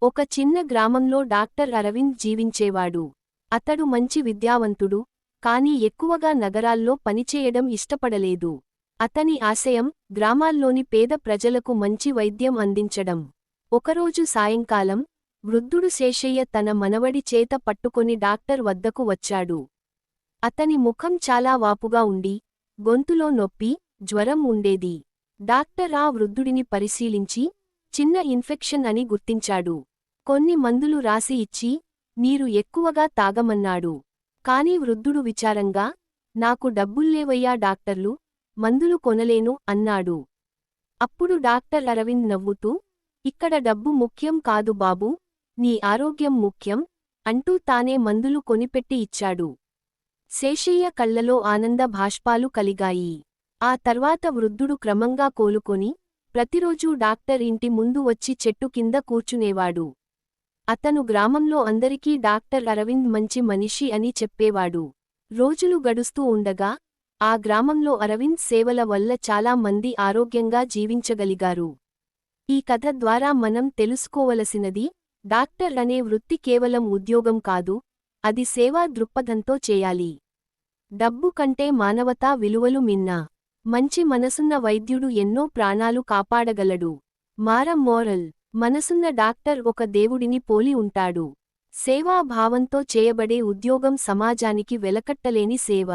ఒక చిన్న గ్రామంలో డాక్టర్ అరవింద్ జీవించేవాడు. అతడు మంచి విద్యావంతుడు, కాని ఎక్కువగా నగరాల్లో పనిచేయడం ఇష్టపడలేదు. అతని ఆశయం గ్రామాల్లోని పేద ప్రజలకు మంచి వైద్యం అందించడం. ఒకరోజు సాయంకాలం వృద్ధుడు శేషయ్య తన మనవడి చేత పట్టుకొని డాక్టర్ వద్దకు వచ్చాడు. అతని ముఖం చాలా వాపుగా ఉండి, గొంతులో నొప్పి, జ్వరం ఉండేది. డాక్టర్ ఆ వృద్ధుడిని పరిశీలించి, చిన్న ఇన్ఫెక్షన్ అని గుర్తించాడు. కొన్ని మందులు రాసి ఇచ్చి, నీరు ఎక్కువగా తాగమన్నాడు. కాని వృద్ధుడు విచారంగా, నాకు డబ్బుల్లేవయ్యా డాక్టర్లు, మందులు కొనలేను అన్నాడు. అప్పుడు డాక్టర్ అరవింద్ నవ్వుతూ, ఇక్కడ డబ్బు ముఖ్యం కాదు బాబూ, నీ ఆరోగ్యం ముఖ్యం, అంటూ తానే మందులు కొనిపెట్టి ఇచ్చాడు. శేషయ్య కళ్లలో ఆనంద భాష్పాలు కలిగాయి. ఆ తర్వాత వృద్ధుడు క్రమంగా కోలుకొని, ప్రతిరోజూ డాక్టర్ ఇంటి ముందు వచ్చి చెట్టు కింద కూర్చునేవాడు. అతను గ్రామంలో అందరికీ డాక్టర్ అరవింద్ మంచి మనిషి అని చెప్పేవాడు. రోజులు గడుస్తూ ఉండగా, ఆ గ్రామంలో అరవింద్ సేవల వల్ల చాలా మంది ఆరోగ్యంగా జీవించగలిగారు. ఈ కథ ద్వారా మనం తెలుసుకోవలసినది, డాక్టర్ అనే వృత్తి కేవలం ఉద్యోగం కాదు, అది సేవా దృక్పథంతో చేయాలి. డబ్బు కంటే మానవతా విలువలు మిన్న. మంచి మనసున్న వైద్యుడు ఎన్నో ప్రాణాలు కాపాడగలడు. మోరల్: మనసున్న డాక్టర్ ఒక దేవుడిని పోలి ఉంటాడు. సేవాభావంతో చేయబడే ఉద్యోగం సమాజానికి వెలకట్టలేని సేవ.